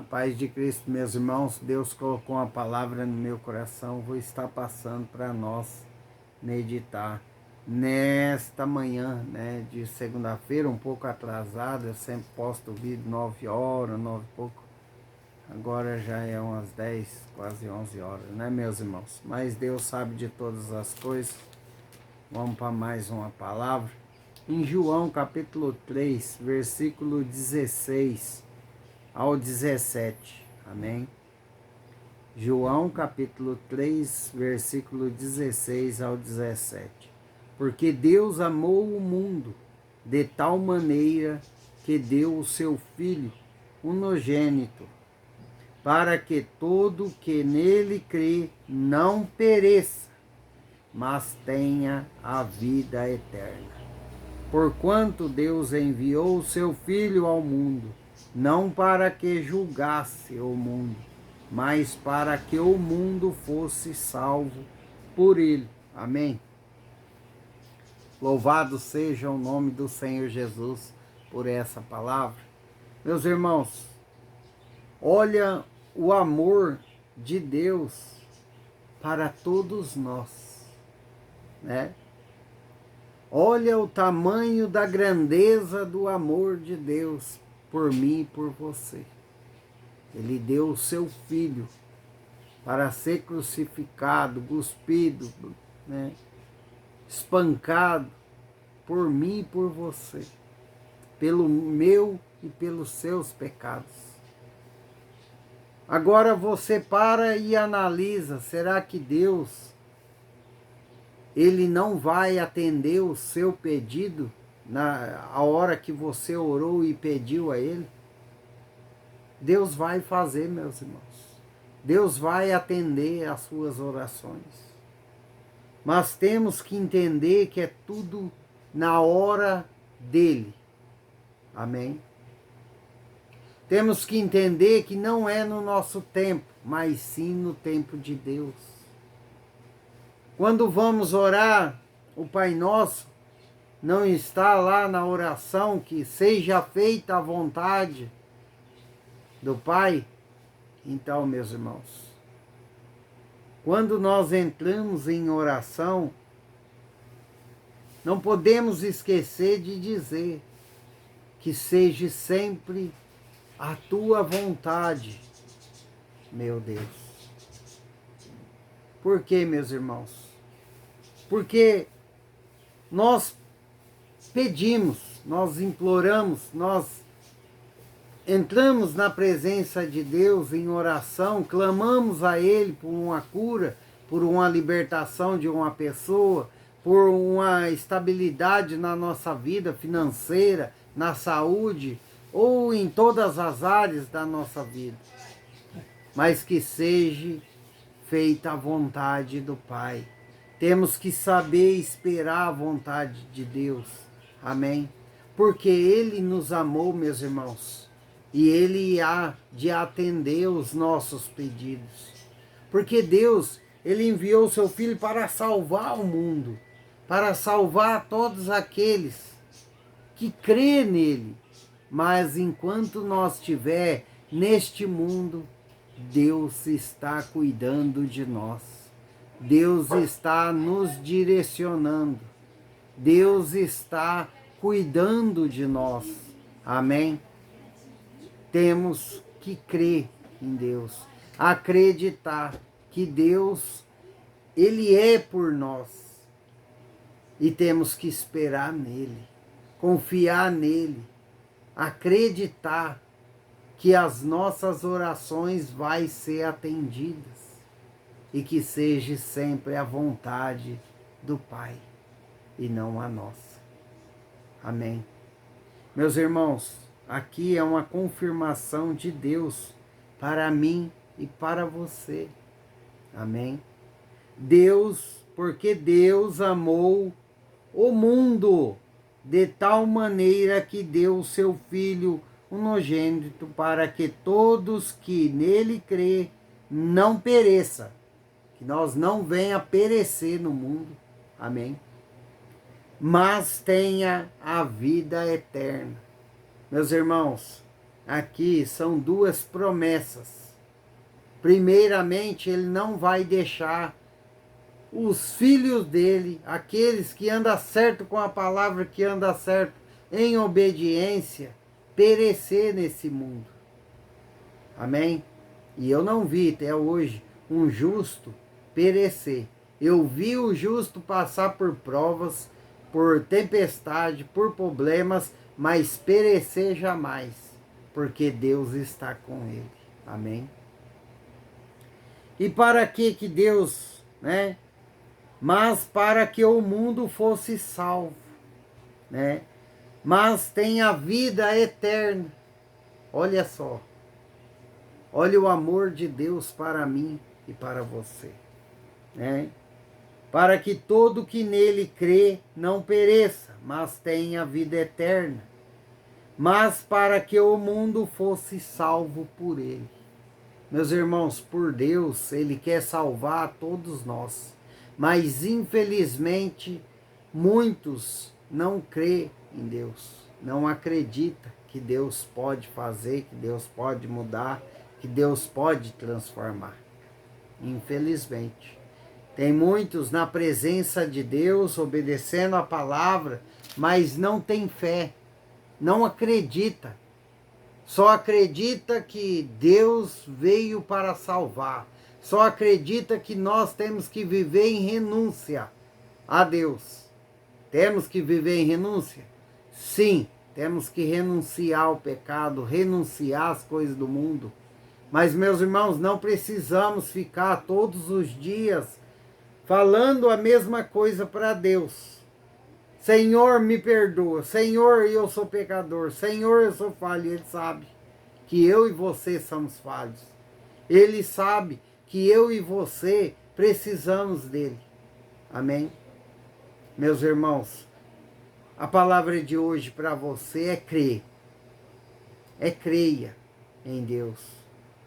Paz de Cristo, meus irmãos, Deus colocou uma palavra no meu coração, vou estar passando para nós meditar nesta manhã, né, de segunda-feira, um pouco atrasado. Eu sempre posto o vídeo 9 horas, 9 e pouco, agora já é umas 10, quase 11 horas, né, meus irmãos? Mas Deus sabe de todas as coisas. Vamos para mais uma palavra. Em João capítulo 3, versículo 16 ao 17, amém? João capítulo 3, versículo 16 ao 17. Porque Deus amou o mundo de tal maneira que deu o seu Filho unigênito, para que todo que nele crê não pereça, mas tenha a vida eterna. Porquanto Deus enviou o seu Filho ao mundo, não para que julgasse o mundo, mas para que o mundo fosse salvo por ele. Amém? Louvado seja o nome do Senhor Jesus por essa palavra. Meus irmãos, olha o amor de Deus para todos nós, né? Olha o tamanho da grandeza do amor de Deus por mim e por você. Ele deu o seu Filho para ser crucificado, cuspido, né, espancado por mim e por você, pelo meu e pelos seus pecados. Agora você para e analisa, será que Deus, Ele não vai atender o seu pedido a hora que você orou e pediu a Ele? Deus vai fazer, meus irmãos. Deus vai atender às suas orações. Mas temos que entender que é tudo na hora dele. Amém? Temos que entender que não é no nosso tempo, mas sim no tempo de Deus. Quando vamos orar, o Pai Nosso não está lá na oração que seja feita a vontade do Pai. Então, meus irmãos, quando nós entramos em oração, não podemos esquecer de dizer que seja sempre a tua vontade, meu Deus. Por quê, meus irmãos? Porque nós pedimos, nós imploramos, nós entramos na presença de Deus em oração, clamamos a Ele por uma cura, por uma libertação de uma pessoa, por uma estabilidade na nossa vida financeira, na saúde, ou em todas as áreas da nossa vida. Mas que seja feita a vontade do Pai. Temos que saber esperar a vontade de Deus. Amém? Porque Ele nos amou, meus irmãos. E Ele há de atender os nossos pedidos. Porque Deus, Ele enviou o seu Filho para salvar o mundo. Para salvar todos aqueles que crê nele. Mas enquanto nós estiver neste mundo, Deus está cuidando de nós. Deus está nos direcionando. Deus está cuidando de nós. Amém? Temos que crer em Deus, acreditar que Deus, Ele é por nós. E temos que esperar nele, confiar nele, acreditar que as nossas orações vai ser atendidas e que seja sempre a vontade do Pai e não a nossa. Amém? Meus irmãos, aqui é uma confirmação de Deus para mim e para você. Amém? Deus, porque Deus amou o mundo de tal maneira que deu o seu Filho unigênito para que todos que nele crê não pereça, que nós não venha perecer no mundo. Amém? Mas tenha a vida eterna. Meus irmãos, aqui são duas promessas. Primeiramente, ele não vai deixar os filhos dele, aqueles que andam certo com a palavra, que andam certo em obediência, perecer nesse mundo. Amém? E eu não vi até hoje um justo perecer. Eu vi o justo passar por provas, por tempestade, por problemas, mas perecer jamais, porque Deus está com ele. Amém? E para que Deus, né? Mas para que o mundo fosse salvo, né? Mas tem a vida eterna. Olha só. Olha o amor de Deus para mim e para você, né? Para que todo que nele crê não pereça, mas tenha vida eterna. Mas para que o mundo fosse salvo por ele. Meus irmãos, por Deus, ele quer salvar a todos nós. Mas infelizmente, muitos não crê em Deus, não acredita que Deus pode fazer, que Deus pode mudar, que Deus pode transformar. Infelizmente. Tem muitos na presença de Deus, obedecendo a palavra, mas não tem fé, não acredita. Só acredita que Deus veio para salvar. Só acredita que nós temos que viver em renúncia a Deus. Temos que viver em renúncia? Sim, temos que renunciar ao pecado, renunciar às coisas do mundo. Mas, meus irmãos, não precisamos ficar todos os dias falando a mesma coisa para Deus. Senhor, me perdoa. Senhor, eu sou pecador. Senhor, eu sou falho. Ele sabe que eu e você somos falhos. Ele sabe que eu e você precisamos dele. Amém? Meus irmãos, a palavra de hoje para você é crer. É creia em Deus.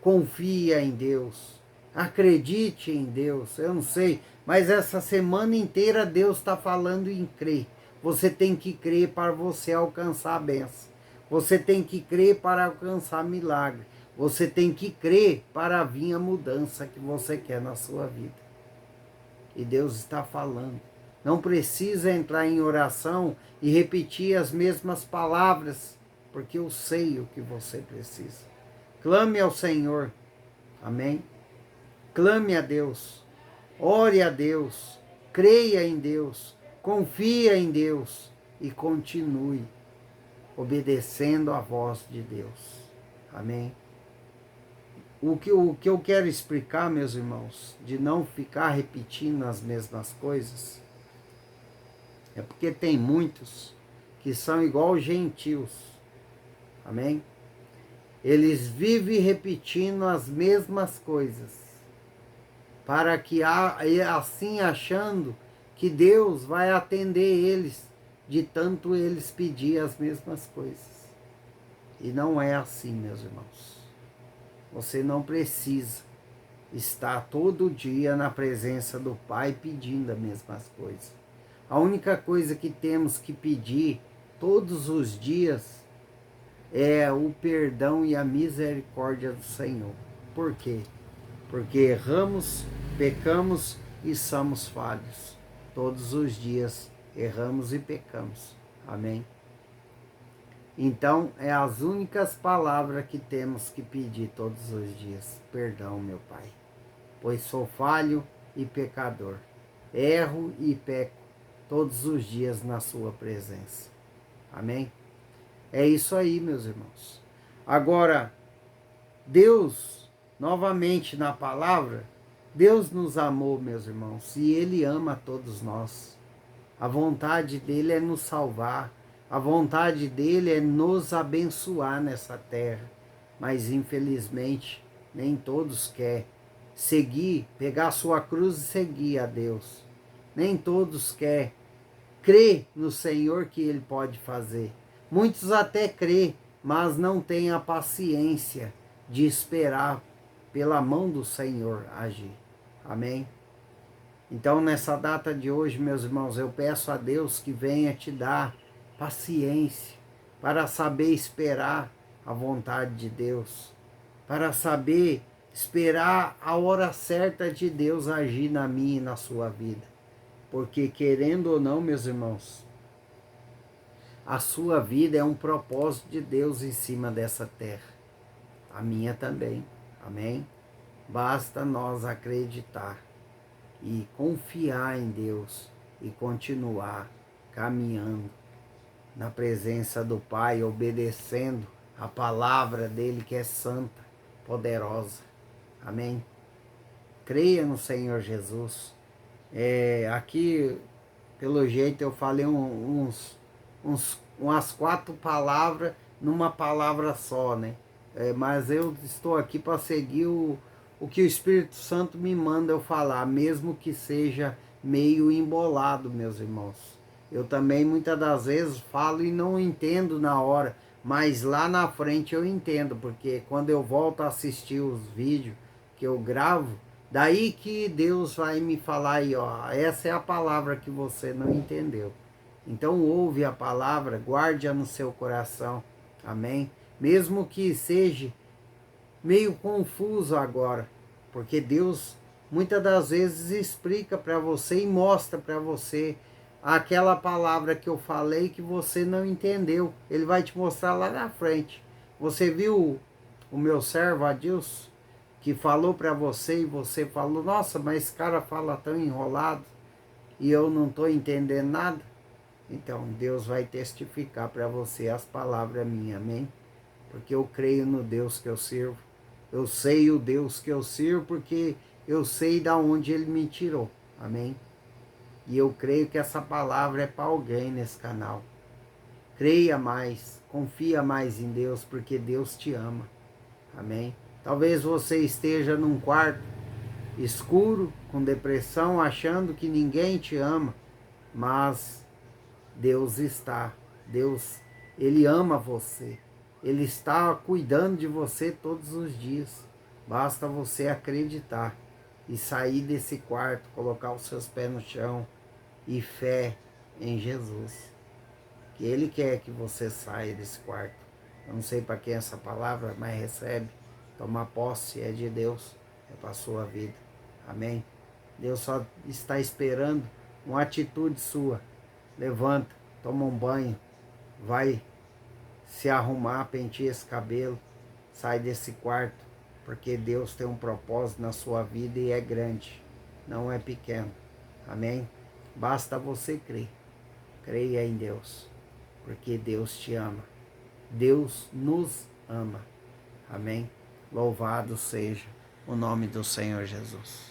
Confia em Deus. Acredite em Deus. Eu não sei, mas essa semana inteira Deus está falando em crer. Você tem que crer para você alcançar a bênção. Você tem que crer para alcançar milagre. Você tem que crer para vir a mudança que você quer na sua vida. E Deus está falando. Não precisa entrar em oração e repetir as mesmas palavras, porque eu sei o que você precisa. Clame ao Senhor. Amém? Clame a Deus. Ore a Deus. Creia em Deus. Confia em Deus. E continue obedecendo a voz de Deus. Amém? O que eu quero explicar, meus irmãos, de não ficar repetindo as mesmas coisas, é porque tem muitos que são igual gentios. Amém? Eles vivem repetindo as mesmas coisas, para que assim achando que Deus vai atender eles, de tanto eles pedir as mesmas coisas. E não é assim, meus irmãos. Você não precisa estar todo dia na presença do Pai pedindo as mesmas coisas. A única coisa que temos que pedir todos os dias é o perdão e a misericórdia do Senhor. Por quê? Porque erramos, pecamos e somos falhos. Todos os dias erramos e pecamos. Amém? Então, é as únicas palavras que temos que pedir todos os dias. Perdão, meu Pai, pois sou falho e pecador. Erro e peco todos os dias na sua presença. Amém? É isso aí, meus irmãos. Agora, Deus, novamente na palavra, Deus nos amou, meus irmãos, e Ele ama todos nós. A vontade dEle é nos salvar. A vontade dEle é nos abençoar nessa terra. Mas, infelizmente, nem todos querem seguir, pegar a sua cruz e seguir a Deus. Nem todos querem crer no Senhor que Ele pode fazer. Muitos até crê, mas não têm a paciência de esperar pela mão do Senhor agir. Amém? Então, nessa data de hoje, meus irmãos, eu peço a Deus que venha te dar paciência para saber esperar a vontade de Deus, para saber esperar a hora certa de Deus agir na minha e na sua vida. Porque, querendo ou não, meus irmãos, a sua vida é um propósito de Deus em cima dessa terra. A minha também. Amém? Basta nós acreditar e confiar em Deus e continuar caminhando na presença do Pai, obedecendo a palavra dele que é santa, poderosa. Amém? Creia no Senhor Jesus. Aqui, pelo jeito, eu falei umas 4 palavras numa palavra só, né? Mas eu estou aqui para seguir o que o Espírito Santo me manda eu falar, mesmo que seja meio embolado, meus irmãos. Eu também muitas das vezes falo e não entendo na hora, mas lá na frente eu entendo, porque quando eu volto a assistir os vídeos que eu gravo, daí que Deus vai me falar aí, ó, essa é a palavra que você não entendeu. Então ouve a palavra, guarde-a no seu coração, amém? Mesmo que seja meio confuso agora, porque Deus muitas das vezes explica para você e mostra para você aquela palavra que eu falei que você não entendeu. Ele vai te mostrar lá na frente. Você viu o meu servo Adilson, que falou para você e você falou, nossa, mas esse cara fala tão enrolado e eu não estou entendendo nada? Então Deus vai testificar para você as palavras minhas, amém? Porque eu creio no Deus que eu sirvo. Eu sei o Deus que eu sirvo porque eu sei da onde ele me tirou. Amém? E eu creio que essa palavra é para alguém nesse canal. Creia mais, confia mais em Deus, porque Deus te ama. Amém? Talvez você esteja num quarto escuro, com depressão, achando que ninguém te ama, mas Deus está. Deus, Ele ama você. Ele está cuidando de você todos os dias. Basta você acreditar e sair desse quarto, colocar os seus pés no chão e fé em Jesus. Que Ele quer que você saia desse quarto. Eu não sei para quem é essa palavra, mas recebe. Tomar posse é de Deus, é para a sua vida. Amém? Deus só está esperando uma atitude sua. Levanta, toma um banho, vai se arrumar, penteia esse cabelo, sai desse quarto, porque Deus tem um propósito na sua vida e é grande, não é pequeno. Amém? Basta você crer. Creia em Deus, porque Deus te ama. Deus nos ama. Amém? Louvado seja o nome do Senhor Jesus.